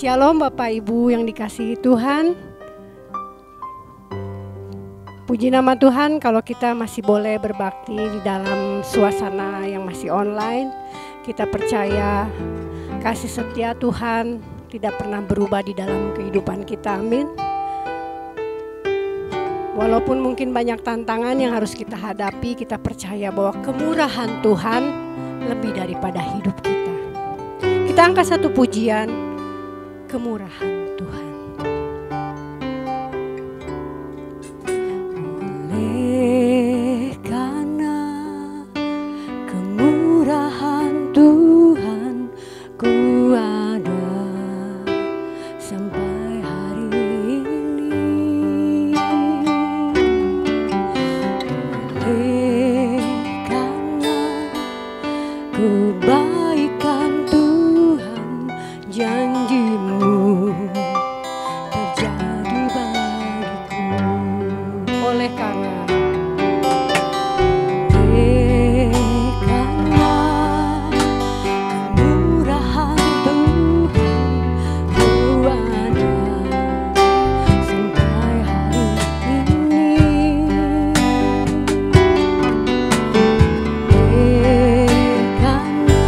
Shalom Bapak Ibu yang dikasihi Tuhan. Puji nama Tuhan kalau kita masih boleh berbakti di dalam suasana yang masih online. Kita percaya kasih setia Tuhan tidak pernah berubah di dalam kehidupan kita, amin. Walaupun mungkin banyak tantangan yang harus kita hadapi, kita percaya bahwa kemurahan Tuhan lebih daripada hidup kita. Kita angkat satu pujian, kemurahan Tuhan. Oleh karena kemurahan Tuhan, ku ada sampai hari ini. Oleh karena kebaikan Tuhan, janji-Mu terjadi bagiku. Oleh karena kemurahan Tuhan, ku ada sampai hari ini. Karena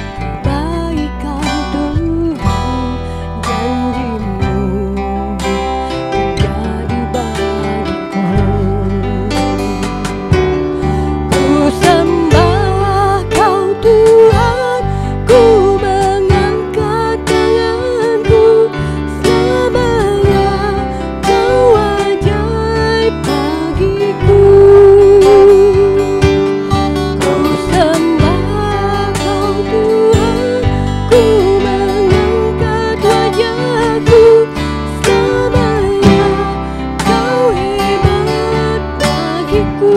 kebaikan Tuhan, janji-Mu terjadi bagiku. Ku sembah Kau Tuhan, ku mengangkat tanganku, selamanya Kau ajaib bagiku. Ku sembah Kau Tuhan, ku mengangkat wajahku, selamanya Kau hebat bagiku.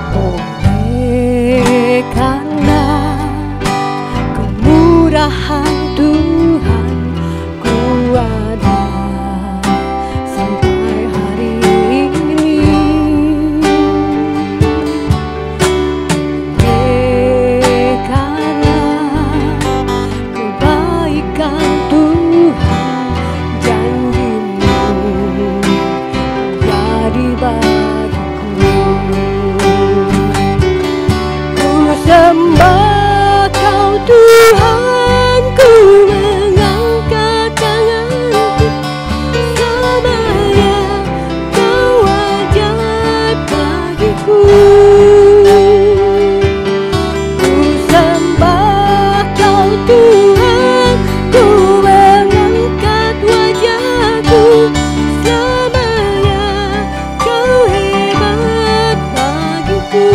Oleh karena kemurahan Tuhan, ku ada sampai hari ini. Oleh karena kebaikan Tuhan, janji-Mu jadi bagiku. Ku sembah Kau Tuhan, ku mengangkat tanganku, selamanya Kau ajaib bagiku. Ku sembah Kau Tuhan, ku mengangkat wajahku, selamanya Kau hebat bagiku.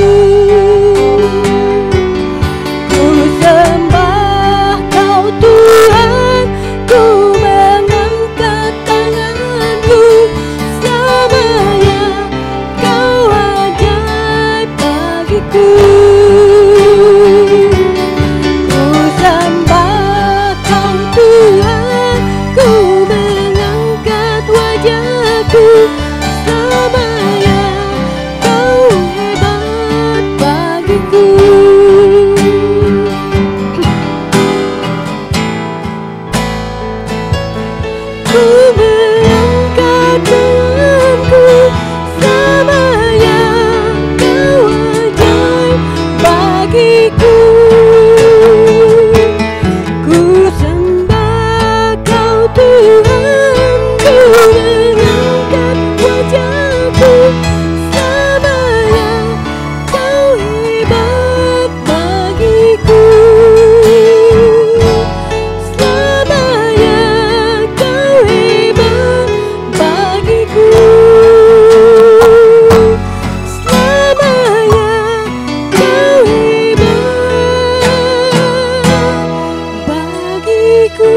Ku sembah Kau Tuhan, ku mengangkat tanganku, selamanya Kau ajaib bagiku. Ku sembah Kau Tuhan, ku mengangkat wajahku, selamanya Kau hebat bagiku. Ku mengangkat tanganku, selamanya Kau ajaib bagiku. Ku sembah Kau Tuhan, ku mengangkat wajahku, selamanya Kau hebat bagiku. Selamanya Kau hebat bagiku. Selamanya Kau hebat bagiku.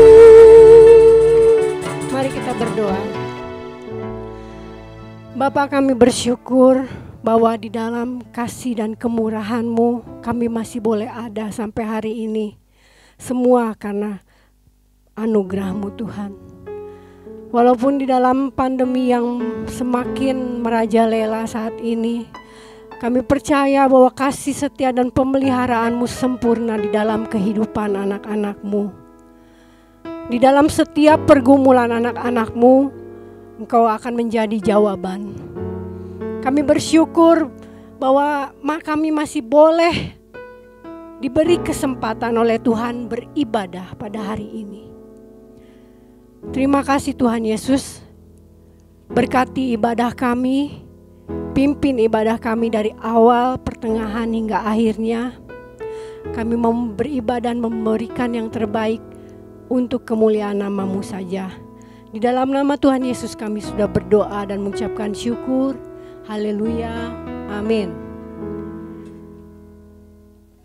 Mari kita berdoa. Bapa, kami bersyukur bahwa di dalam kasih dan kemurahan-Mu kami masih boleh ada sampai hari ini. Semua karena anugerah-Mu Tuhan. Walaupun di dalam pandemi yang semakin merajalela saat ini, Kami percaya bahwa kasih setia dan pemeliharaan-Mu sempurna di dalam kehidupan anak-anak-Mu. Di dalam setiap pergumulan anak-anak-Mu, Engkau akan menjadi jawaban. Kami bersyukur bahwa kami masih boleh diberi kesempatan oleh Tuhan beribadah pada hari ini. Terima kasih Tuhan Yesus. Berkati ibadah kami, pimpin ibadah kami dari awal, pertengahan hingga akhirnya. Kami mau beribadah dan memberikan yang terbaik untuk kemuliaan nama-Mu saja. Di dalam nama Tuhan Yesus kami sudah berdoa dan mengucapkan syukur. Haleluya, amin.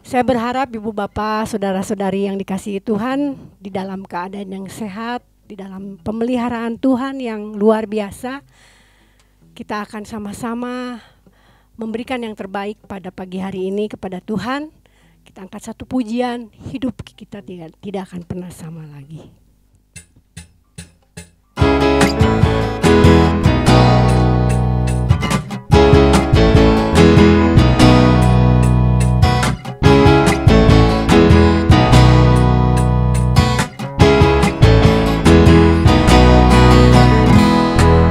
Saya berharap Ibu Bapak, Saudara-saudari yang dikasihi Tuhan di dalam keadaan yang sehat, di dalam pemeliharaan Tuhan yang luar biasa. Kita akan sama-sama memberikan yang terbaik pada pagi hari ini kepada Tuhan. Kita angkat satu pujian, hidup kita tidak akan pernah sama lagi.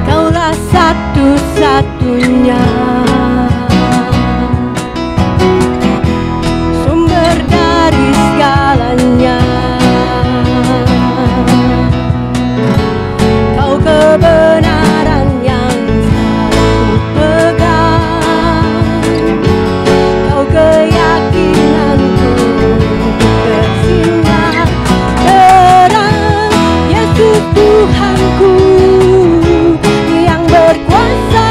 Kaulah satu-satunya sumber dari segalanya. Kau kebenaran yang selalu pegang. Kau keyakinanku bersinar terang. Yesus Tuhanku yang berkuasa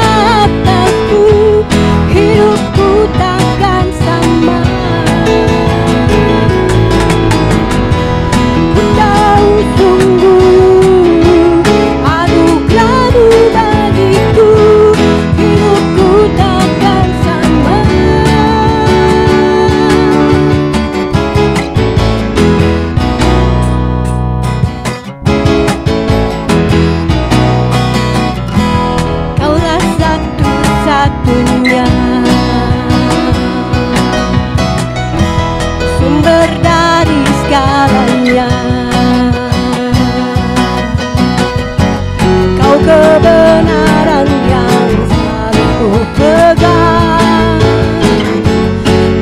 atasku, hidupku takkan sama. Ku tahu sungguh anugerah-Mu bagiku, hidupku takkan sama. Kaulah satu-satunya sumber dari segalanya. Kau kebenaran yang selalu ku pegang.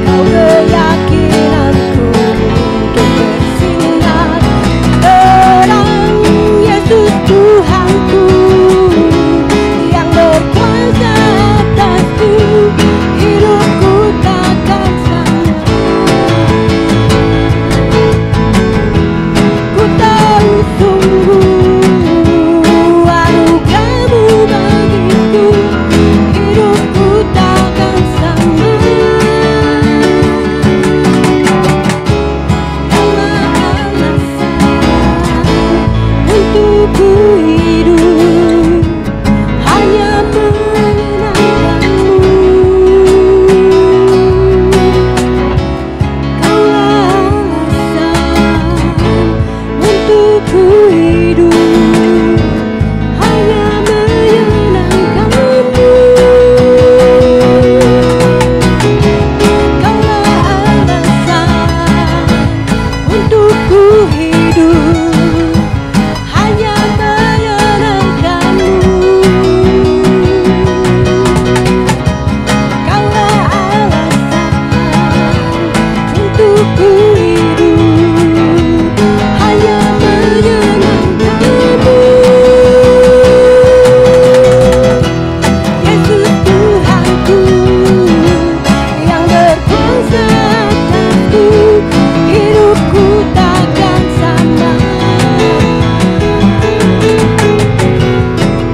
Kau keyakinanku untuk bersinar terang. Yesus Tuhanku yang berkuasa atasku, hidupku takkan sama. Ku tahu sungguh anugerah-Mu bagiku, hidupku takkan sama. Kaulah alasan untuk ku hidup, hanya menyenangkan-Mu. Kaulah alasan untuk ku hidup, hanya menyenangkan-Mu. Kaulah alasan untuk ku hidup, hanya menyenangkan-Mu. Kaulah alasan untuk ku hidup, hanya menyenangkan-Mu. Yesus Tuhanku yang berkuasa atasku, hidupku takkan sama.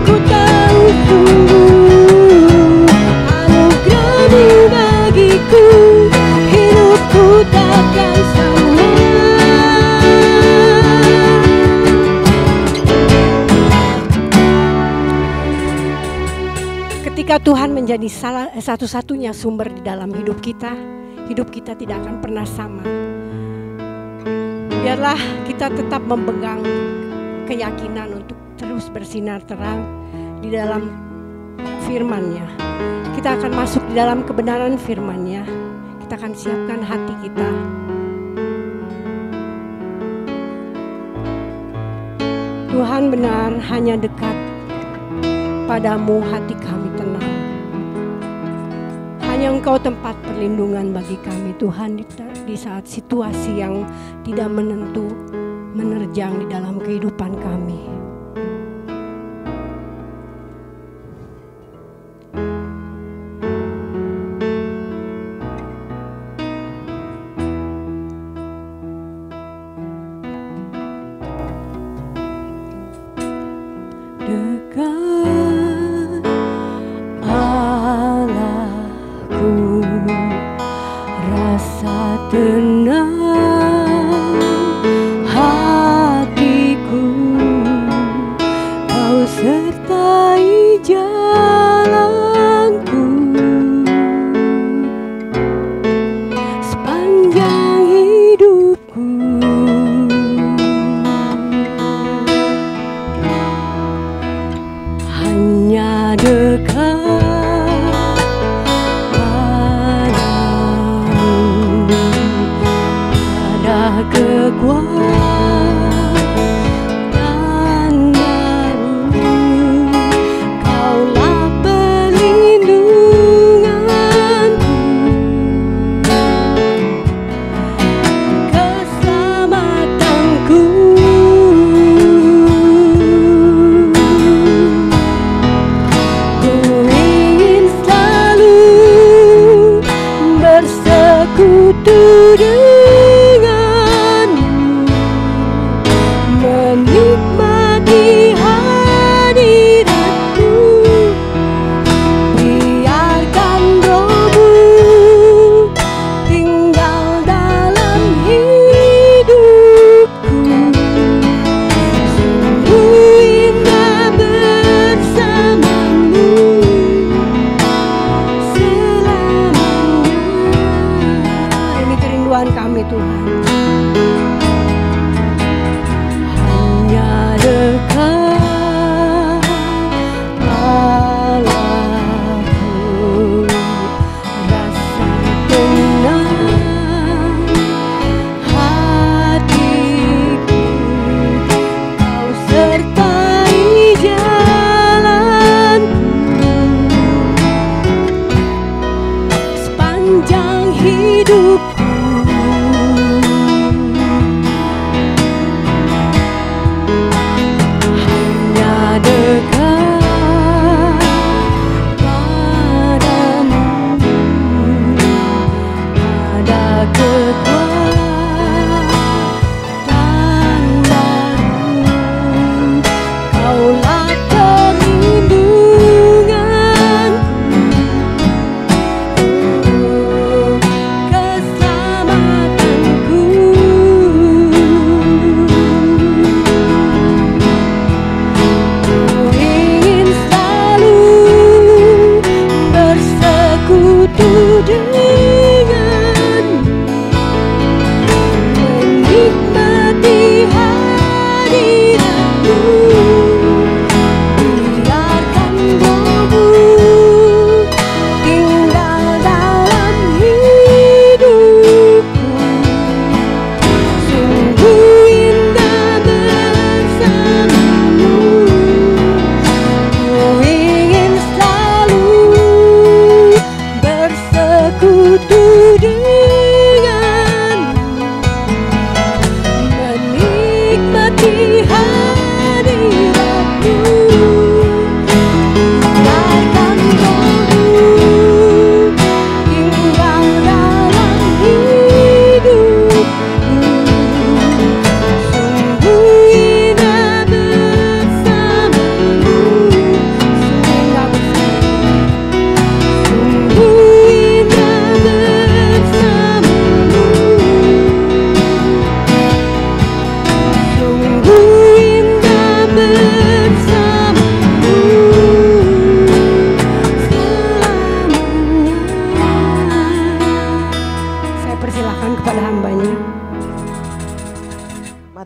Ku tahu sungguh anugerah-Mu bagiku, hidupku takkan sama. Ketika Tuhan menjadi satu-satunya sumber di dalam hidup kita tidak akan pernah sama. Biarlah kita tetap memegang keyakinan untuk terus bersinar terang di dalam firman-Nya. Kita akan masuk di dalam kebenaran firman-Nya. Kita akan siapkan hati kita. Tuhan benar, hanya dekat padamu hati kami tenang. Hanya Engkau tempat perlindungan bagi kami Tuhan di saat situasi yang tidak menentu menerjang di dalam kehidupan kami.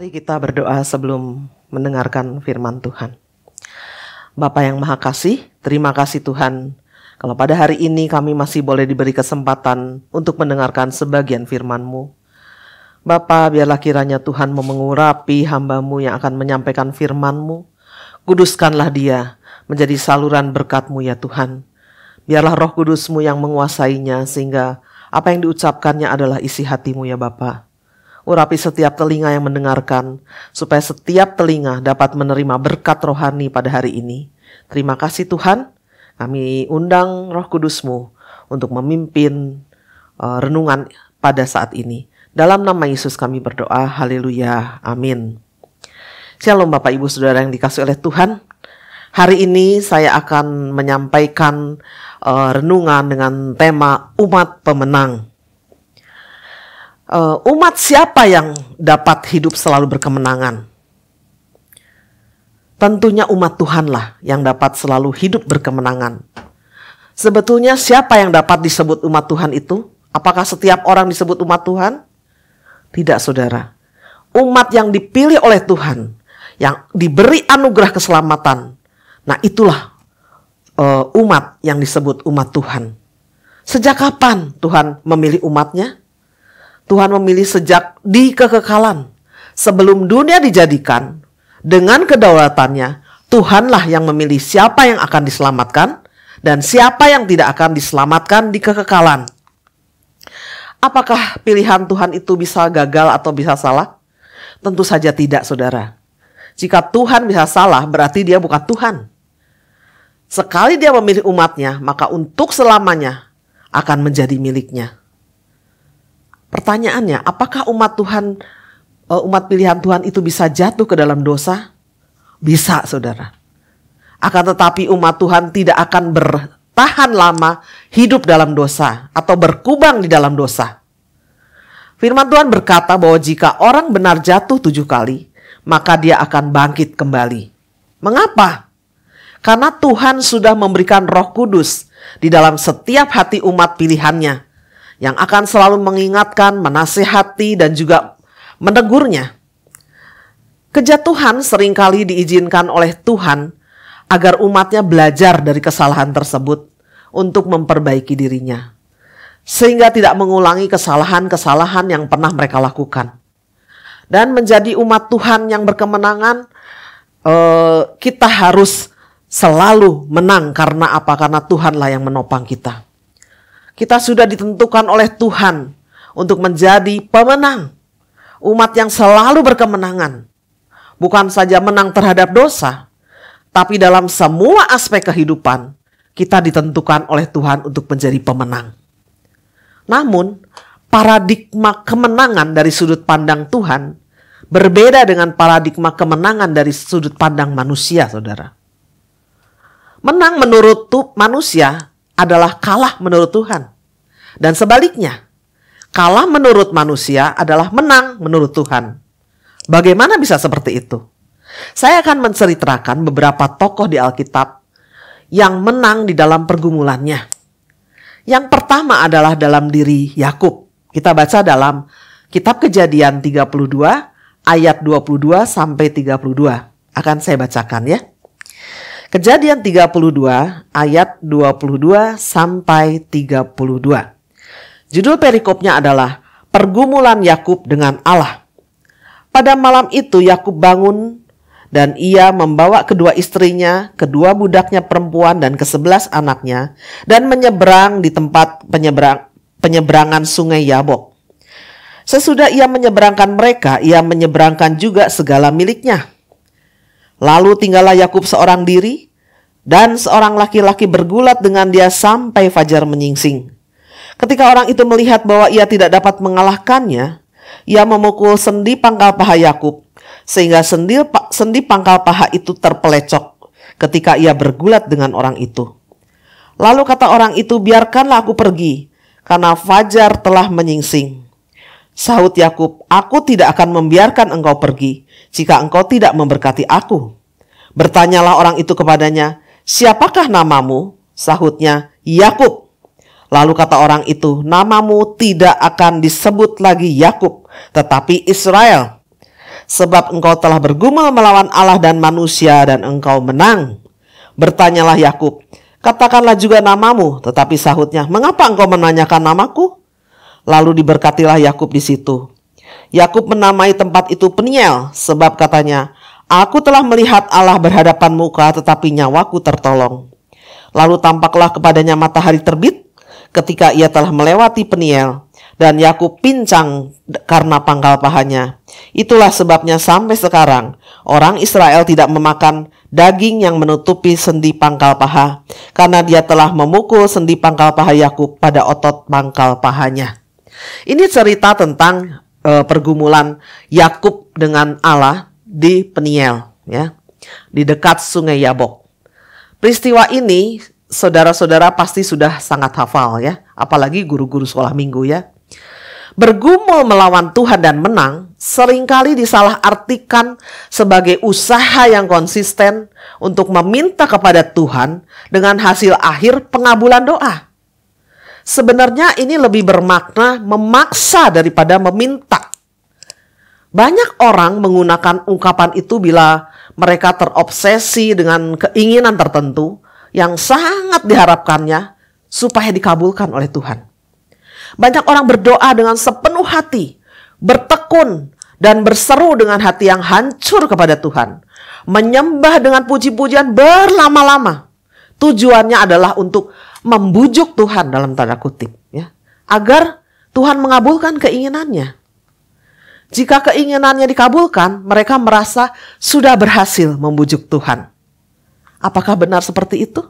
Mari kita berdoa sebelum mendengarkan firman Tuhan. Bapa yang Maha Kasih, terima kasih Tuhan. Kalau pada hari ini kami masih boleh diberi kesempatan untuk mendengarkan sebagian firman-Mu. Bapa, biarlah kiranya Tuhan mengurapi hamba-Mu yang akan menyampaikan firman-Mu. Kuduskanlah dia menjadi saluran berkat-Mu ya Tuhan. Biarlah Roh Kudus-Mu yang menguasainya sehingga apa yang diucapkannya adalah isi hati-Mu ya Bapa. Urapi setiap telinga yang mendengarkan, supaya setiap telinga dapat menerima berkat rohani pada hari ini. Terima kasih Tuhan. Kami undang Roh Kudus-Mu untuk memimpin renungan pada saat ini. Dalam nama Yesus kami berdoa, haleluya, amin. Shalom Bapak Ibu Saudara yang dikasihi oleh Tuhan. Hari ini saya akan menyampaikan renungan dengan tema umat pemenang. Umat siapa yang dapat hidup selalu berkemenangan? Tentunya umat Tuhanlah yang dapat selalu hidup berkemenangan. Sebetulnya siapa yang dapat disebut umat Tuhan itu? Apakah setiap orang disebut umat Tuhan? Tidak saudara. Umat yang dipilih oleh Tuhan, yang diberi anugerah keselamatan. Nah itulah umat yang disebut umat Tuhan. Sejak kapan Tuhan memilih umatnya? Tuhan memilih sejak di kekekalan. Sebelum dunia dijadikan, dengan kedaulatannya, Tuhanlah yang memilih siapa yang akan diselamatkan dan siapa yang tidak akan diselamatkan di kekekalan. Apakah pilihan Tuhan itu bisa gagal atau bisa salah? Tentu saja tidak, saudara. Jika Tuhan bisa salah, berarti dia bukan Tuhan. Sekali dia memilih umatnya, maka untuk selamanya akan menjadi miliknya. Pertanyaannya, apakah umat Tuhan, umat pilihan Tuhan itu bisa jatuh ke dalam dosa? Bisa, saudara. Akan tetapi umat Tuhan tidak akan bertahan lama hidup dalam dosa atau berkubang di dalam dosa. Firman Tuhan berkata bahwa jika orang benar jatuh 7 kali, maka dia akan bangkit kembali. Mengapa? Karena Tuhan sudah memberikan Roh Kudus di dalam setiap hati umat pilihannya, yang akan selalu mengingatkan, menasihati, dan juga menegurnya. Kejatuhan seringkali diizinkan oleh Tuhan agar umatnya belajar dari kesalahan tersebut untuk memperbaiki dirinya. Sehingga tidak mengulangi kesalahan-kesalahan yang pernah mereka lakukan. Dan menjadi umat Tuhan yang berkemenangan, kita harus selalu menang. Karena apa? Karena Tuhanlah yang menopang kita. Kita sudah ditentukan oleh Tuhan untuk menjadi pemenang. Umat yang selalu berkemenangan. Bukan saja menang terhadap dosa, tapi dalam semua aspek kehidupan, kita ditentukan oleh Tuhan untuk menjadi pemenang. Namun, paradigma kemenangan dari sudut pandang Tuhan berbeda dengan paradigma kemenangan dari sudut pandang manusia, saudara. Menang menurut manusia adalah kalah menurut Tuhan. Dan sebaliknya, kalah menurut manusia adalah menang menurut Tuhan. Bagaimana bisa seperti itu? Saya akan menceritakan beberapa tokoh di Alkitab yang menang di dalam pergumulannya. Yang pertama adalah dalam diri Yakub. Kita baca dalam kitab Kejadian 32 ayat 22 sampai 32. Akan saya bacakan ya. Kejadian 32 ayat 22 sampai 32. Judul perikopnya adalah Pergumulan Yakub dengan Allah. Pada malam itu Yakub bangun dan ia membawa kedua istrinya, kedua budaknya perempuan dan ke-11 anaknya dan menyeberang di tempat penyeberangan sungai Yabok. Sesudah ia menyeberangkan mereka, ia menyeberangkan juga segala miliknya. Lalu tinggallah Yakub seorang diri dan seorang laki-laki bergulat dengan dia sampai fajar menyingsing. Ketika orang itu melihat bahwa ia tidak dapat mengalahkannya, ia memukul sendi pangkal paha Yakub sehingga sendi pangkal paha itu terpelecok ketika ia bergulat dengan orang itu. Lalu kata orang itu, biarkanlah aku pergi karena fajar telah menyingsing. Sahut Yakub, aku tidak akan membiarkan engkau pergi jika engkau tidak memberkati aku. Bertanyalah orang itu kepadanya, siapakah namamu? Sahutnya, Yakub. Lalu kata orang itu, namamu tidak akan disebut lagi Yakub, tetapi Israel. Sebab engkau telah bergumul melawan Allah dan manusia dan engkau menang. Bertanyalah Yakub, katakanlah juga namamu. Tetapi sahutnya, mengapa engkau menanyakan namaku? Lalu diberkatilah Yakub di situ. Yakub menamai tempat itu Peniel, sebab katanya, aku telah melihat Allah berhadapan muka, tetapi nyawaku tertolong. Lalu tampaklah kepadanya matahari terbit ketika ia telah melewati Peniel, dan Yakub pincang karena pangkal pahanya. Itulah sebabnya sampai sekarang orang Israel tidak memakan daging yang menutupi sendi pangkal paha, karena dia telah memukul sendi pangkal paha Yakub pada otot pangkal pahanya. Ini cerita tentang pergumulan Yakub dengan Allah di Peniel, ya, di dekat Sungai Yabok. Peristiwa ini saudara-saudara pasti sudah sangat hafal, ya, apalagi guru-guru sekolah minggu, ya. Bergumul melawan Tuhan dan menang seringkali disalahartikan sebagai usaha yang konsisten untuk meminta kepada Tuhan dengan hasil akhir pengabulan doa. Sebenarnya ini lebih bermakna memaksa daripada meminta. Banyak orang menggunakan ungkapan itu bila mereka terobsesi dengan keinginan tertentu yang sangat diharapkannya supaya dikabulkan oleh Tuhan. Banyak orang berdoa dengan sepenuh hati, bertekun dan berseru dengan hati yang hancur kepada Tuhan. Menyembah dengan puji-pujian berlama-lama. Tujuannya adalah untuk membujuk Tuhan dalam tanda kutip, ya, agar Tuhan mengabulkan keinginannya. Jika keinginannya dikabulkan, mereka merasa sudah berhasil membujuk Tuhan. Apakah benar seperti itu?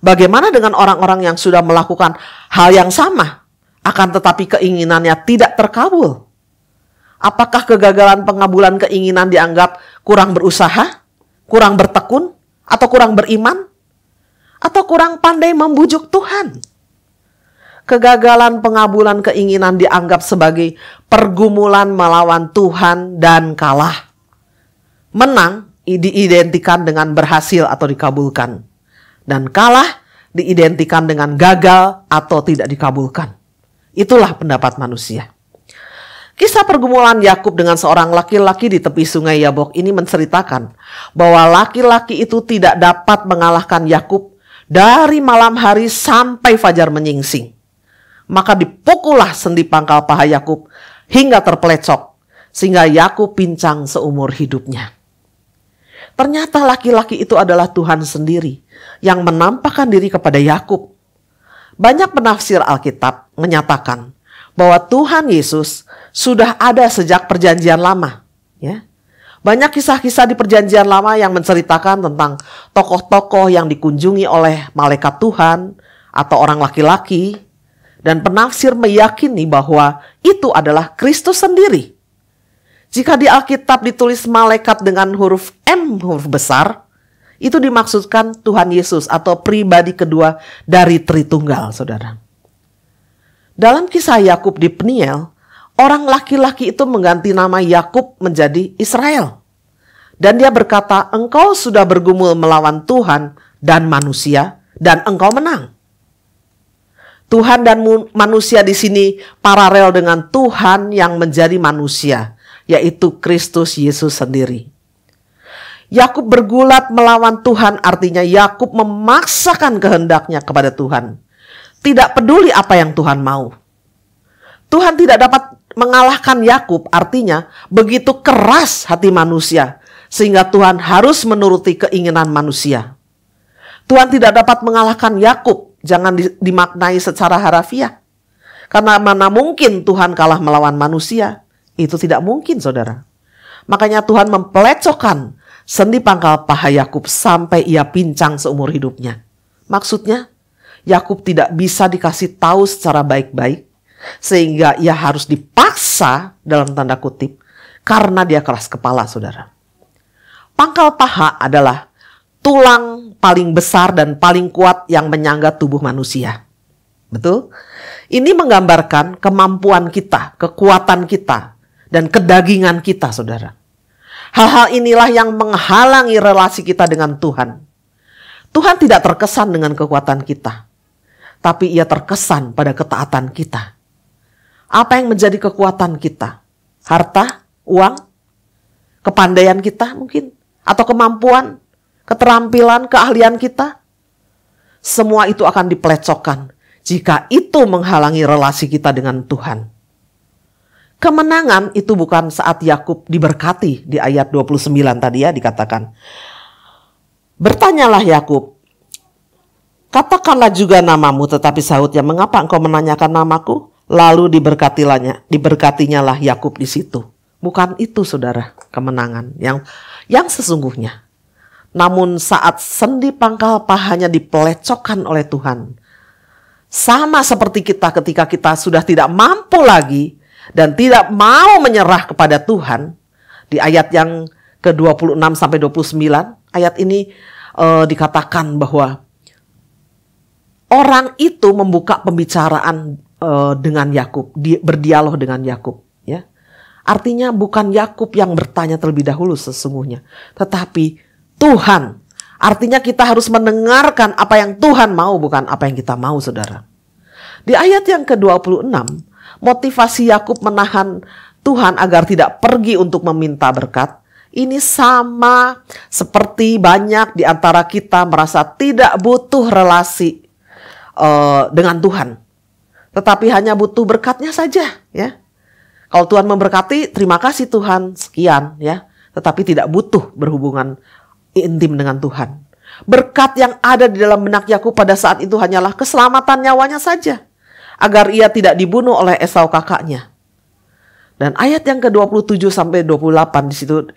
Bagaimana dengan orang-orang yang sudah melakukan hal yang sama, akan tetapi keinginannya tidak terkabul? Apakah kegagalan pengabulan keinginan dianggap kurang berusaha, kurang bertekun, atau kurang beriman? Atau kurang pandai membujuk Tuhan? Kegagalan pengabulan keinginan dianggap sebagai pergumulan melawan Tuhan dan kalah. Menang diidentikan dengan berhasil atau dikabulkan. Dan kalah diidentikan dengan gagal atau tidak dikabulkan. Itulah pendapat manusia. Kisah pergumulan Yakub dengan seorang laki-laki di tepi Sungai Yabok ini menceritakan bahwa laki-laki itu tidak dapat mengalahkan Yakub dari malam hari sampai fajar menyingsing. Maka dipukullah sendi pangkal paha Yakub hingga terpelecok, sehingga Yakub pincang seumur hidupnya. Ternyata laki-laki itu adalah Tuhan sendiri yang menampakkan diri kepada Yakub. Banyak penafsir Alkitab menyatakan bahwa Tuhan Yesus sudah ada sejak perjanjian lama, ya. Banyak kisah-kisah di perjanjian lama yang menceritakan tentang tokoh-tokoh yang dikunjungi oleh malaikat Tuhan atau orang laki-laki. Dan penafsir meyakini bahwa itu adalah Kristus sendiri. Jika di Alkitab ditulis malaikat dengan huruf M, huruf besar, itu dimaksudkan Tuhan Yesus atau pribadi kedua dari Tritunggal, saudara. Dalam kisah Yakub di Peniel, orang laki-laki itu mengganti nama Yakub menjadi Israel. Dan dia berkata, engkau sudah bergumul melawan Tuhan dan manusia, dan engkau menang. Tuhan dan manusia di sini paralel dengan Tuhan yang menjadi manusia, yaitu Kristus Yesus sendiri. Yakub bergulat melawan Tuhan artinya Yakub memaksakan kehendaknya kepada Tuhan. Tidak peduli apa yang Tuhan mau. Tuhan tidak dapat mengalahkan Yakub artinya begitu keras hati manusia sehingga Tuhan harus menuruti keinginan manusia. Tuhan tidak dapat mengalahkan Yakub. Jangan dimaknai secara harafiah. Karena mana mungkin Tuhan kalah melawan manusia. Itu tidak mungkin, saudara. Makanya Tuhan mempelecokkan sendi pangkal paha Yakub sampai ia pincang seumur hidupnya. Maksudnya, Yakub tidak bisa dikasih tahu secara baik-baik. Sehingga ia harus dipaksa dalam tanda kutip. Karena dia keras kepala, saudara. Pangkal paha adalah tulang paling besar dan paling kuat yang menyangga tubuh manusia. Betul? Ini menggambarkan kemampuan kita, kekuatan kita, dan kedagingan kita, saudara. Hal-hal inilah yang menghalangi relasi kita dengan Tuhan. Tuhan tidak terkesan dengan kekuatan kita, tapi ia terkesan pada ketaatan kita. Apa yang menjadi kekuatan kita? Harta, uang, kepandaian kita mungkin, atau kemampuan, keterampilan, keahlian kita. Semua itu akan dipelecokkan jika itu menghalangi relasi kita dengan Tuhan. Kemenangan itu bukan saat Yakub diberkati di ayat 29 tadi ya dikatakan. Bertanyalah Yakub, katakanlah juga namamu, tetapi sahutnya, mengapa engkau menanyakan namaku? Lalu diberkatinya lah Yakub di situ. Bukan itu saudara kemenangan yang sesungguhnya. Namun saat sendi pangkal pahanya dipelecokkan oleh Tuhan. Sama seperti kita ketika kita sudah tidak mampu lagi dan tidak mau menyerah kepada Tuhan. Di ayat yang ke-26 sampai 29, ayat ini dikatakan bahwa orang itu membuka pembicaraan dengan Yakub, berdialog dengan Yakub, ya. Artinya bukan Yakub yang bertanya terlebih dahulu sesungguhnya, tetapi Tuhan. Artinya kita harus mendengarkan apa yang Tuhan mau, bukan apa yang kita mau, saudara. Di ayat yang ke-26, motivasi Yakub menahan Tuhan agar tidak pergi untuk meminta berkat. Ini sama seperti banyak di antara kita merasa tidak butuh relasi dengan Tuhan, tetapi hanya butuh berkatnya saja, ya. Kalau Tuhan memberkati, terima kasih Tuhan, sekian, ya. Tetapi tidak butuh berhubungan intim dengan Tuhan. Berkat yang ada di dalam benak Yakub pada saat itu hanyalah keselamatan nyawanya saja, agar ia tidak dibunuh oleh Esau kakaknya. Dan ayat yang ke-27 sampai 28 di situ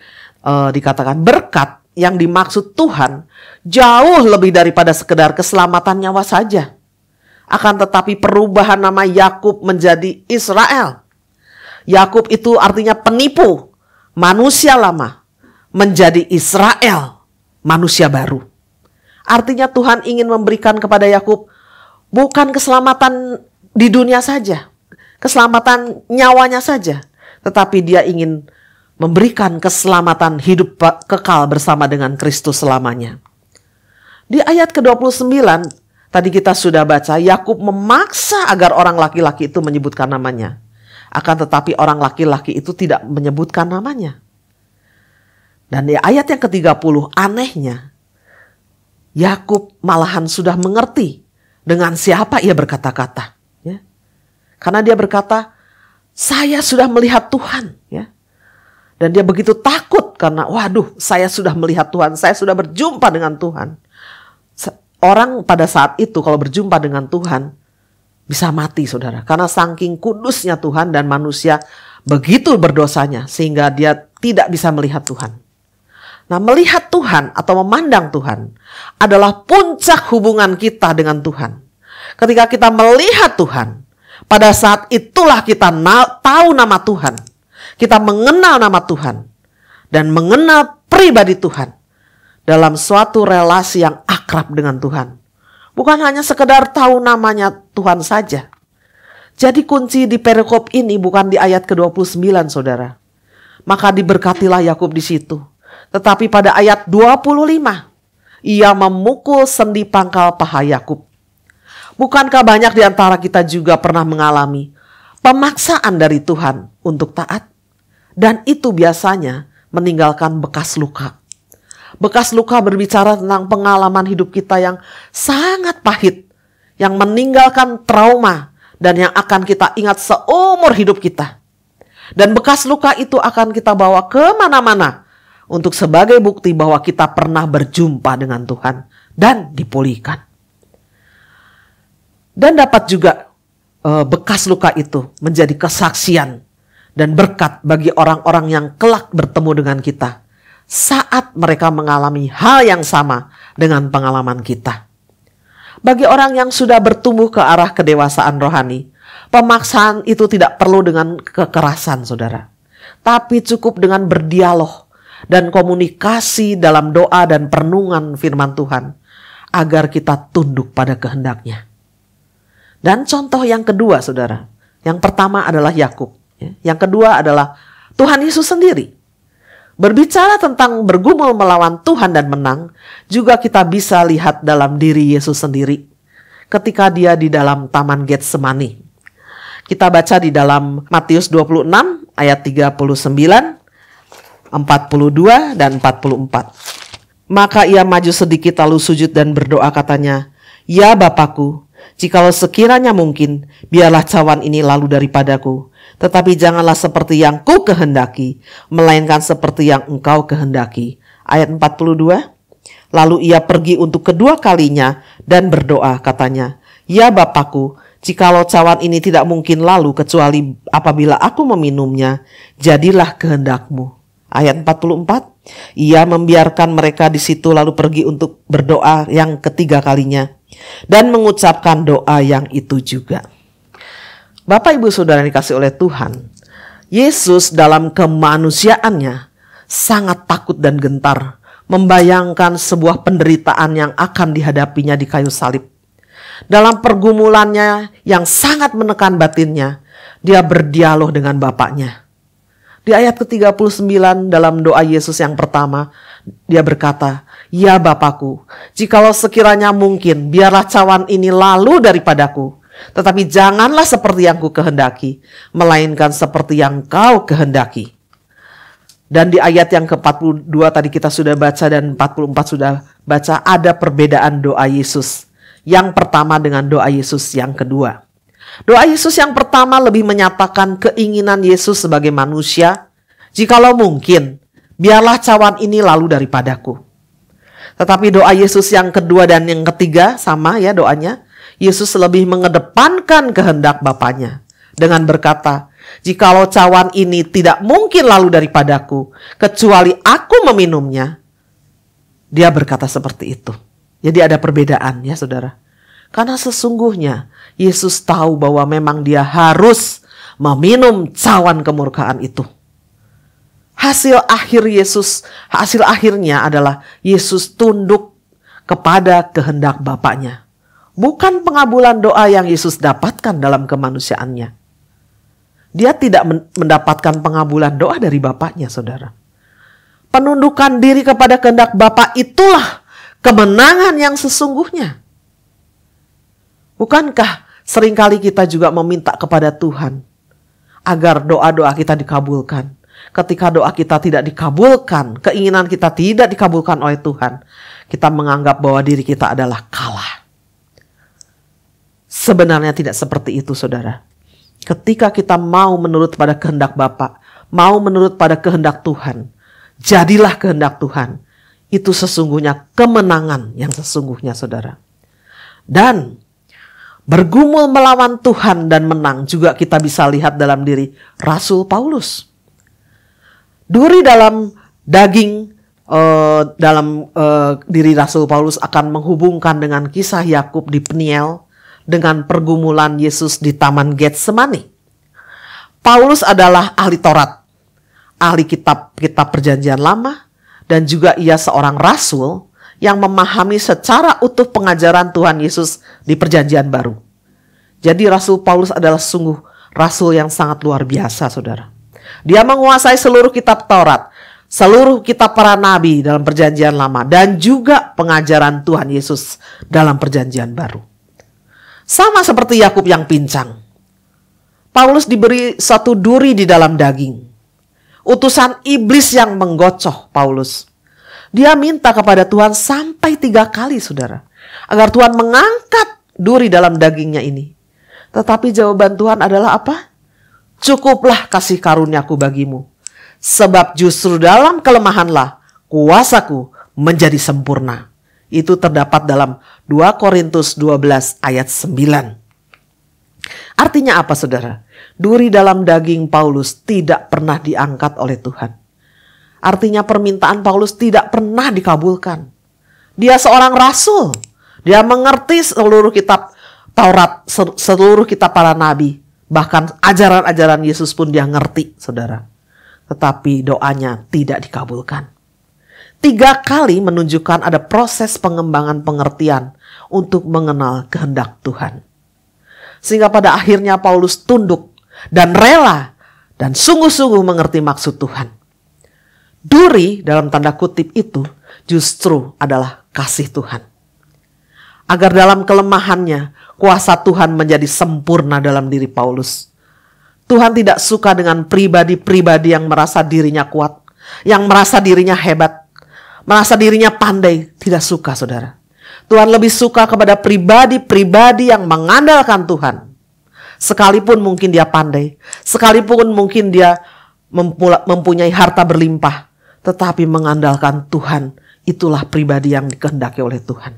dikatakan berkat yang dimaksud Tuhan jauh lebih daripada sekedar keselamatan nyawa saja. Akan tetapi perubahan nama Yakub menjadi Israel. Yakub itu artinya penipu, manusia lama menjadi Israel, manusia baru. Artinya Tuhan ingin memberikan kepada Yakub bukan keselamatan di dunia saja, keselamatan nyawanya saja, tetapi dia ingin memberikan keselamatan hidup kekal bersama dengan Kristus selamanya. Di ayat ke-29 tadi kita sudah baca, Yakub memaksa agar orang laki-laki itu menyebutkan namanya. Akan tetapi orang laki-laki itu tidak menyebutkan namanya. Dan di ayat yang ke-30 anehnya, Yakub malahan sudah mengerti dengan siapa ia berkata-kata. Ya. Karena dia berkata, saya sudah melihat Tuhan. Ya. Dan dia begitu takut karena waduh, saya sudah melihat Tuhan, saya sudah berjumpa dengan Tuhan. Orang pada saat itu kalau berjumpa dengan Tuhan bisa mati saudara. Karena saking kudusnya Tuhan dan manusia begitu berdosanya sehingga dia tidak bisa melihat Tuhan. Nah, melihat Tuhan atau memandang Tuhan adalah puncak hubungan kita dengan Tuhan. Ketika kita melihat Tuhan, pada saat itulah kita tahu nama Tuhan. Kita mengenal nama Tuhan dan mengenal pribadi Tuhan dalam suatu relasi yang akrab dengan Tuhan. Bukan hanya sekedar tahu namanya Tuhan saja. Jadi kunci di perikop ini bukan di ayat ke-29 saudara. Maka diberkatilah Yakub di situ. Tetapi pada ayat 25 ia memukul sendi pangkal paha Yakub. Bukankah banyak di antara kita juga pernah mengalami pemaksaan dari Tuhan untuk taat? Dan itu biasanya meninggalkan bekas luka. Bekas luka berbicara tentang pengalaman hidup kita yang sangat pahit, yang meninggalkan trauma dan yang akan kita ingat seumur hidup kita. Dan bekas luka itu akan kita bawa kemana-mana untuk sebagai bukti bahwa kita pernah berjumpa dengan Tuhan dan dipulihkan. Dan dapat juga bekas luka itu menjadi kesaksian dan berkat bagi orang-orang yang kelak bertemu dengan kita saat mereka mengalami hal yang sama dengan pengalaman kita. Bagi orang yang sudah bertumbuh ke arah kedewasaan rohani, pemaksaan itu tidak perlu dengan kekerasan, saudara. Tapi cukup dengan berdialog dan komunikasi dalam doa dan perenungan firman Tuhan agar kita tunduk pada kehendaknya. Dan contoh yang kedua, saudara. Yang pertama adalah Yakub. Yang kedua adalah Tuhan Yesus sendiri. Berbicara tentang bergumul melawan Tuhan dan menang, juga kita bisa lihat dalam diri Yesus sendiri ketika dia di dalam Taman Getsemani. Kita baca di dalam Matius 26 ayat 39, 42 dan 44. Maka ia maju sedikit lalu sujud dan berdoa katanya, "Ya Bapakku, jikalau sekiranya mungkin, biarlah cawan ini lalu daripadaku. Tetapi janganlah seperti yang ku kehendaki, melainkan seperti yang engkau kehendaki." Ayat 42. Lalu ia pergi untuk kedua kalinya dan berdoa katanya, "Ya Bapakku, jikalau cawan ini tidak mungkin lalu kecuali apabila aku meminumnya, jadilah kehendak-Mu." Ayat 44. Ia membiarkan mereka di situ lalu pergi untuk berdoa yang ketiga kalinya dan mengucapkan doa yang itu juga. Bapak Ibu Saudara yang dikasihi oleh Tuhan, Yesus dalam kemanusiaannya sangat takut dan gentar membayangkan sebuah penderitaan yang akan dihadapinya di kayu salib. Dalam pergumulannya yang sangat menekan batinnya, dia berdialog dengan Bapaknya. Di ayat ke-39 dalam doa Yesus yang pertama, dia berkata, "Ya Bapakku, jikalau sekiranya mungkin, biarlah cawan ini lalu daripadaku. Tetapi janganlah seperti yang ku kehendaki, melainkan seperti yang kau kehendaki." Dan di ayat yang ke-42 tadi kita sudah baca dan 44 sudah baca, ada perbedaan doa Yesus. Yang pertama dengan doa Yesus yang kedua. Doa Yesus yang pertama lebih menyatakan keinginan Yesus sebagai manusia, "Jikalau mungkin, biarlah cawan ini lalu daripadaku." Tetapi doa Yesus yang kedua dan yang ketiga sama ya doanya. Yesus lebih mengedepankan kehendak Bapaknya dengan berkata, "Jikalau cawan ini tidak mungkin lalu daripadaku, kecuali aku meminumnya." Dia berkata seperti itu. Jadi ada perbedaan ya saudara. Karena sesungguhnya Yesus tahu bahwa memang dia harus meminum cawan kemurkaan itu. Hasil akhirnya adalah Yesus tunduk kepada kehendak Bapaknya. Bukan pengabulan doa yang Yesus dapatkan dalam kemanusiaannya. Dia tidak mendapatkan pengabulan doa dari Bapaknya, saudara. Penundukan diri kepada kehendak Bapa itulah kemenangan yang sesungguhnya. Bukankah seringkali kita juga meminta kepada Tuhan agar doa-doa kita dikabulkan? Ketika doa kita tidak dikabulkan, keinginan kita tidak dikabulkan oleh Tuhan, kita menganggap bahwa diri kita adalah kalah. Sebenarnya tidak seperti itu, saudara. Ketika kita mau menurut pada kehendak Bapa, mau menurut pada kehendak Tuhan, jadilah kehendak Tuhan. Itu sesungguhnya kemenangan yang sesungguhnya, saudara. Dan bergumul melawan Tuhan dan menang juga kita bisa lihat dalam diri Rasul Paulus. Duri dalam daging diri Rasul Paulus akan menghubungkan dengan kisah Yakub di Peniel dengan pergumulan Yesus di Taman Getsemani. Paulus adalah ahli Taurat, ahli kitab Perjanjian Lama, dan juga ia seorang rasul yang memahami secara utuh pengajaran Tuhan Yesus di Perjanjian Baru. Jadi Rasul Paulus adalah sungguh rasul yang sangat luar biasa, saudara. Dia menguasai seluruh kitab Taurat, seluruh kitab para nabi dalam Perjanjian Lama, dan juga pengajaran Tuhan Yesus dalam Perjanjian Baru. Sama seperti Yakub yang pincang, Paulus diberi satu duri di dalam daging. Utusan iblis yang menggocoh Paulus. Dia minta kepada Tuhan sampai 3 kali, saudara, agar Tuhan mengangkat duri dalam dagingnya ini. Tetapi jawaban Tuhan adalah apa? "Cukuplah kasih karuniaku bagimu, sebab justru dalam kelemahanlah kuasaku menjadi sempurna." Itu terdapat dalam 2 Korintus 12 ayat 9. Artinya apa, saudara? Duri dalam daging Paulus tidak pernah diangkat oleh Tuhan. Artinya permintaan Paulus tidak pernah dikabulkan. Dia seorang rasul. Dia mengerti seluruh kitab Taurat, seluruh kitab para nabi. Bahkan ajaran-ajaran Yesus pun dia ngerti, saudara. Tetapi doanya tidak dikabulkan. 3 kali menunjukkan ada proses pengembangan pengertian untuk mengenal kehendak Tuhan. Sehingga pada akhirnya Paulus tunduk dan rela dan sungguh-sungguh mengerti maksud Tuhan. Duri dalam tanda kutip itu justru adalah kasih Tuhan. Agar dalam kelemahannya kuasa Tuhan menjadi sempurna dalam diri Paulus. Tuhan tidak suka dengan pribadi-pribadi yang merasa dirinya kuat, yang merasa dirinya hebat, merasa dirinya pandai, tidak suka saudara. Tuhan lebih suka kepada pribadi-pribadi yang mengandalkan Tuhan. Sekalipun mungkin dia pandai, sekalipun mungkin dia mempunyai harta berlimpah, tetapi mengandalkan Tuhan, itulah pribadi yang dikehendaki oleh Tuhan.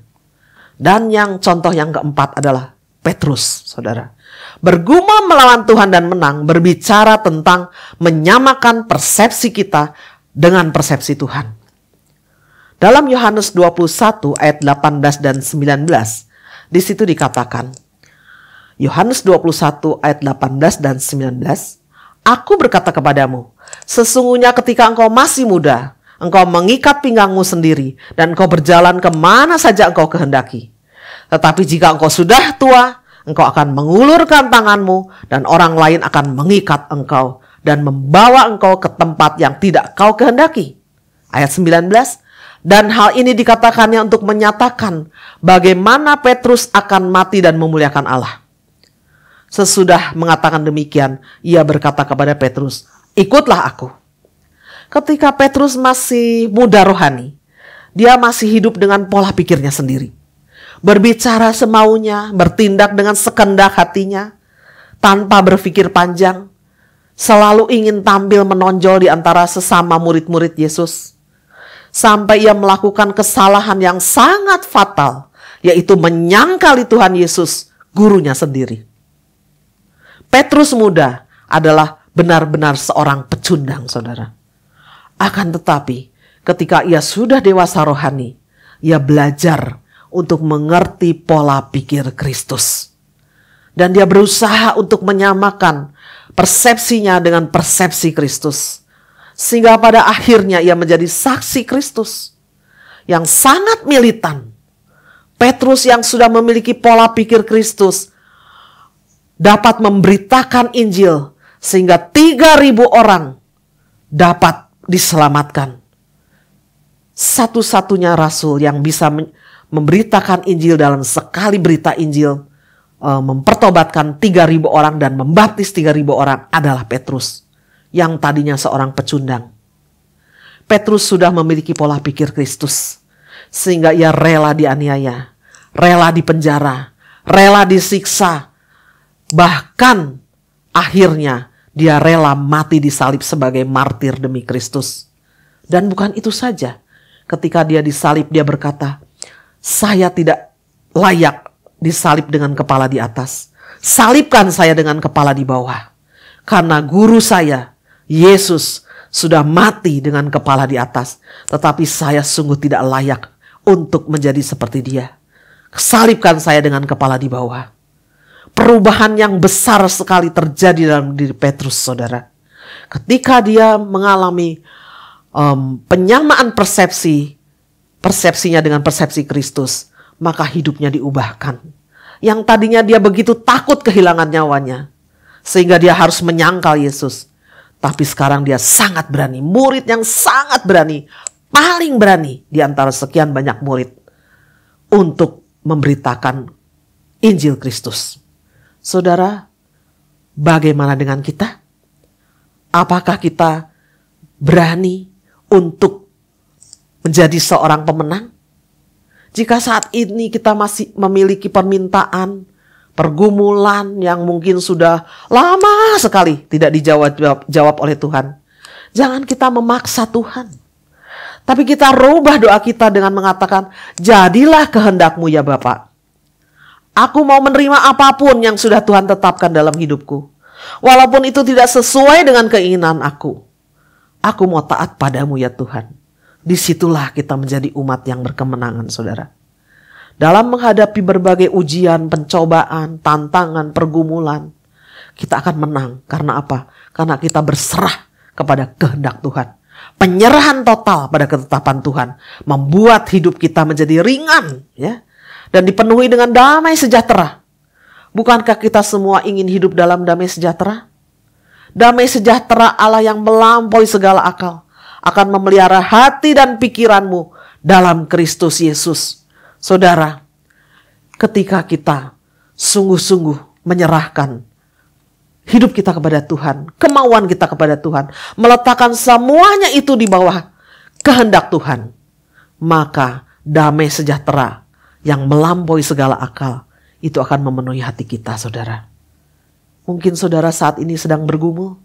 Dan yang contoh yang keempat adalah Petrus, saudara. Bergumam melawan Tuhan dan menang, berbicara tentang menyamakan persepsi kita dengan persepsi Tuhan. Dalam Yohanes 21 ayat 18 dan 19, di situ dikatakan, Yohanes 21 ayat 18 dan 19, Aku berkata kepadamu, sesungguhnya ketika engkau masih muda, engkau mengikat pinggangmu sendiri, dan engkau berjalan kemana saja engkau kehendaki. Tetapi jika engkau sudah tua, engkau akan mengulurkan tanganmu, dan orang lain akan mengikat engkau, dan membawa engkau ke tempat yang tidak kau kehendaki. Ayat 19, dan hal ini dikatakannya untuk menyatakan bagaimana Petrus akan mati dan memuliakan Allah. Sesudah mengatakan demikian, ia berkata kepada Petrus, ikutlah aku. Ketika Petrus masih muda rohani, dia masih hidup dengan pola pikirnya sendiri. Berbicara semaunya, bertindak dengan sekendak hatinya, tanpa berpikir panjang, selalu ingin tampil menonjol di antara sesama murid-murid Yesus. Sampai ia melakukan kesalahan yang sangat fatal, yaitu menyangkali Tuhan Yesus, gurunya sendiri. Petrus muda adalah benar-benar seorang pecundang, saudara. Akan tetapi, ketika ia sudah dewasa rohani, ia belajar untuk mengerti pola pikir Kristus. Dan dia berusaha untuk menyamakan persepsinya dengan persepsi Kristus. Sehingga pada akhirnya ia menjadi saksi Kristus yang sangat militan. Petrus yang sudah memiliki pola pikir Kristus dapat memberitakan Injil sehingga 3.000 orang dapat diselamatkan. Satu-satunya rasul yang bisa memberitakan Injil dalam sekali berita Injil, mempertobatkan 3.000 orang dan membaptis 3.000 orang adalah Petrus, yang tadinya seorang pecundang. Petrus sudah memiliki pola pikir Kristus, sehingga ia rela dianiaya, rela dipenjara, rela disiksa, bahkan akhirnya dia rela mati disalib sebagai martir demi Kristus. Dan bukan itu saja, ketika dia disalib dia berkata, saya tidak layak disalib dengan kepala di atas, salibkan saya dengan kepala di bawah, karena guru saya Yesus sudah mati dengan kepala di atas, tetapi saya sungguh tidak layak untuk menjadi seperti dia. Salibkan saya dengan kepala di bawah. Perubahan yang besar sekali terjadi dalam diri Petrus, saudara. Ketika dia mengalami penyamaan persepsinya dengan persepsi Kristus, maka hidupnya diubahkan. Yang tadinya dia begitu takut kehilangan nyawanya, sehingga dia harus menyangkal Yesus. Tapi sekarang dia sangat berani, murid yang sangat berani, paling berani di antara sekian banyak murid untuk memberitakan Injil Kristus. Saudara, bagaimana dengan kita? Apakah kita berani untuk menjadi seorang pemenang? Jika saat ini kita masih memiliki permintaan, pergumulan yang mungkin sudah lama sekali tidak dijawab oleh Tuhan, jangan kita memaksa Tuhan. Tapi kita rubah doa kita dengan mengatakan, jadilah kehendak-Mu ya Bapa. Aku mau menerima apapun yang sudah Tuhan tetapkan dalam hidupku. Walaupun itu tidak sesuai dengan keinginan aku. Aku mau taat padamu ya Tuhan. Disitulah kita menjadi umat yang berkemenangan, saudara. Dalam menghadapi berbagai ujian, pencobaan, tantangan, pergumulan, kita akan menang. Karena apa? Karena kita berserah kepada kehendak Tuhan. Penyerahan total pada ketetapan Tuhan membuat hidup kita menjadi ringan, ya, dan dipenuhi dengan damai sejahtera. Bukankah kita semua ingin hidup dalam damai sejahtera? Damai sejahtera Allah yang melampaui segala akal akan memelihara hati dan pikiranmu dalam Kristus Yesus. Saudara, ketika kita sungguh-sungguh menyerahkan hidup kita kepada Tuhan, kemauan kita kepada Tuhan, meletakkan semuanya itu di bawah kehendak Tuhan, maka damai sejahtera yang melampaui segala akal itu akan memenuhi hati kita, saudara. Mungkin saudara saat ini sedang bergumul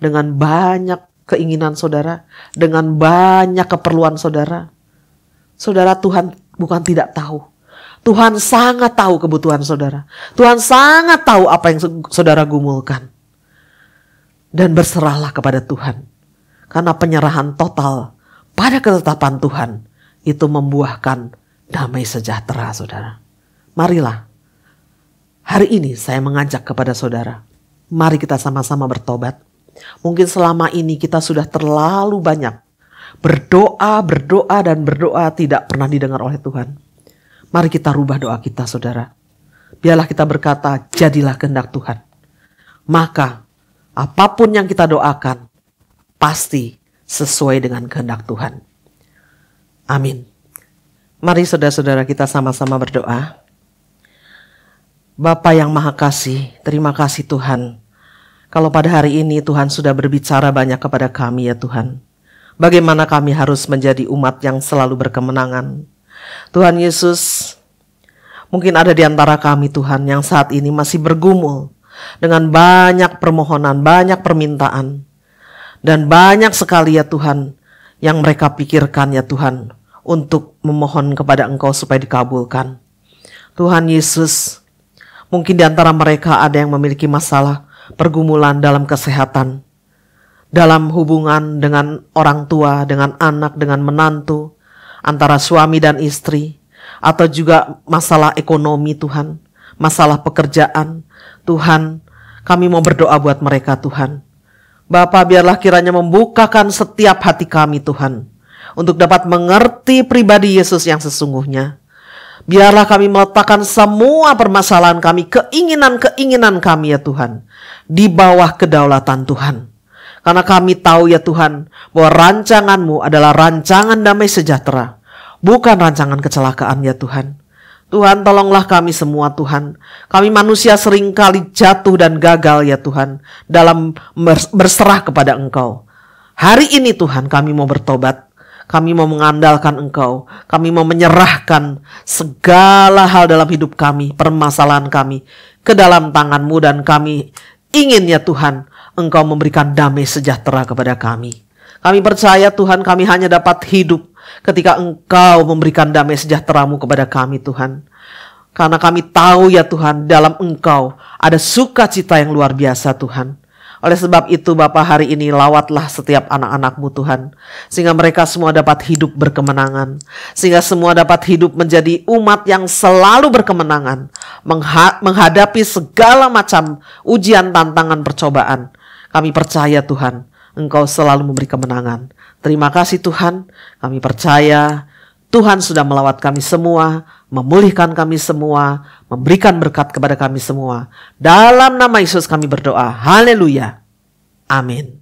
dengan banyak keinginan saudara, dengan banyak keperluan saudara. Saudara, Tuhan bukan tidak tahu. Tuhan sangat tahu kebutuhan saudara. Tuhan sangat tahu apa yang saudara gumulkan. Dan berserahlah kepada Tuhan. Karena penyerahan total pada ketetapan Tuhan itu membuahkan damai sejahtera, saudara. Marilah, hari ini saya mengajak kepada saudara. Mari kita sama-sama bertobat. Mungkin selama ini kita sudah terlalu banyak berdoa dan berdoa tidak pernah didengar oleh Tuhan. Mari kita rubah doa kita, saudara. Biarlah kita berkata, jadilah kehendak Tuhan. Maka apapun yang kita doakan pasti sesuai dengan kehendak Tuhan. Amin. Mari saudara-saudara kita sama-sama berdoa. Bapa yang Maha Kasih, terima kasih Tuhan. Kalau pada hari ini Tuhan sudah berbicara banyak kepada kami ya Tuhan. Bagaimana kami harus menjadi umat yang selalu berkemenangan. Tuhan Yesus, mungkin ada di antara kami Tuhan yang saat ini masih bergumul dengan banyak permohonan, banyak permintaan. Dan banyak sekali ya Tuhan yang mereka pikirkan ya Tuhan untuk memohon kepada Engkau supaya dikabulkan. Tuhan Yesus, mungkin di antara mereka ada yang memiliki masalah pergumulan dalam kesehatan, dalam hubungan dengan orang tua, dengan anak, dengan menantu, antara suami dan istri, atau juga masalah ekonomi Tuhan, masalah pekerjaan. Tuhan, kami mau berdoa buat mereka Tuhan. Bapa, biarlah kiranya membukakan setiap hati kami Tuhan, untuk dapat mengerti pribadi Yesus yang sesungguhnya. Biarlah kami meletakkan semua permasalahan kami, keinginan-keinginan kami ya Tuhan, di bawah kedaulatan Tuhan. Karena kami tahu ya Tuhan, bahwa rancangan-Mu adalah rancangan damai sejahtera, bukan rancangan kecelakaan ya Tuhan. Tuhan, tolonglah kami semua Tuhan. Kami manusia seringkali jatuh dan gagal ya Tuhan, dalam berserah kepada Engkau. Hari ini Tuhan kami mau bertobat. Kami mau mengandalkan Engkau. Kami mau menyerahkan segala hal dalam hidup kami, permasalahan kami, ke dalam tangan-Mu. Dan kami ingin ya Tuhan, Engkau memberikan damai sejahtera kepada kami. Kami percaya Tuhan, kami hanya dapat hidup ketika Engkau memberikan damai sejahtera-Mu kepada kami Tuhan. Karena kami tahu ya Tuhan, dalam Engkau ada sukacita yang luar biasa Tuhan. Oleh sebab itu Bapa, hari ini lawatlah setiap anak-anak-Mu Tuhan, sehingga mereka semua dapat hidup berkemenangan, sehingga semua dapat hidup menjadi umat yang selalu berkemenangan, menghadapi segala macam ujian, tantangan, percobaan. Kami percaya Tuhan, Engkau selalu memberi kemenangan. Terima kasih Tuhan, kami percaya Tuhan sudah melawat kami semua, memulihkan kami semua, memberikan berkat kepada kami semua. Dalam nama Yesus kami berdoa. Haleluya. Amin.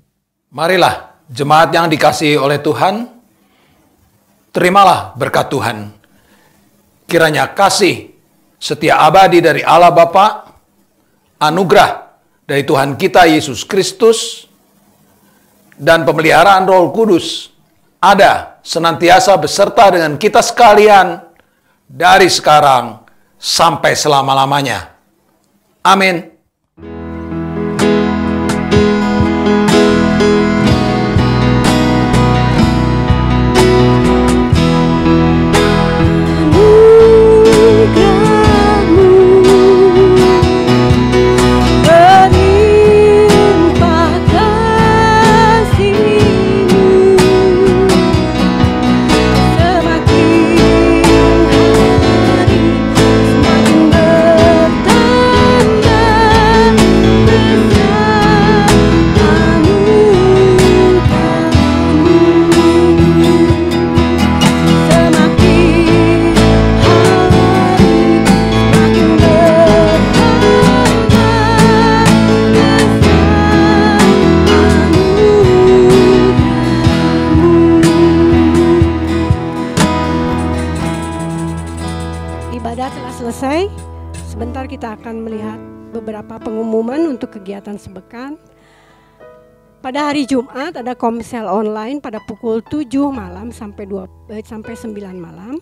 Marilah jemaat yang dikasihi oleh Tuhan, terimalah berkat Tuhan. Kiranya kasih setia abadi dari Allah Bapa, anugerah dari Tuhan kita Yesus Kristus, dan pemeliharaan Roh Kudus ada senantiasa beserta dengan kita sekalian dari sekarang sampai selama-lamanya. Amin. Sebentar kita akan melihat beberapa pengumuman untuk kegiatan sepekan. Pada hari Jumat ada komsel online pada pukul 7 malam sampai 9 malam.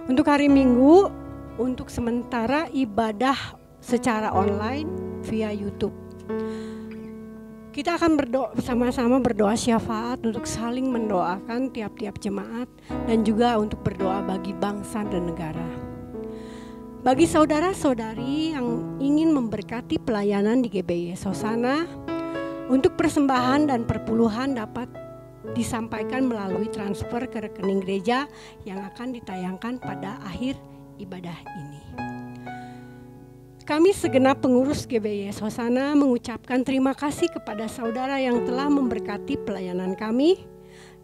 Untuk hari Minggu, untuk sementara ibadah secara online via YouTube. Kita akan bersama-sama berdoa syafaat untuk saling mendoakan tiap-tiap jemaat dan juga untuk berdoa bagi bangsa dan negara. Bagi saudara-saudari yang ingin memberkati pelayanan di GBI Sosana, untuk persembahan dan perpuluhan dapat disampaikan melalui transfer ke rekening gereja yang akan ditayangkan pada akhir ibadah ini. Kami segenap pengurus GBI Sosana mengucapkan terima kasih kepada saudara yang telah memberkati pelayanan kami.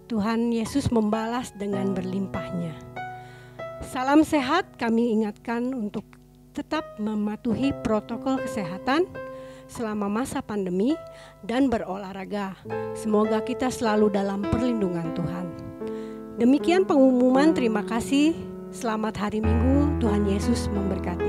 Tuhan Yesus membalas dengan berlimpahnya. Salam sehat, kami ingatkan untuk tetap mematuhi protokol kesehatan selama masa pandemi dan berolahraga. Semoga kita selalu dalam perlindungan Tuhan. Demikian pengumuman, terima kasih. Selamat hari Minggu, Tuhan Yesus memberkati.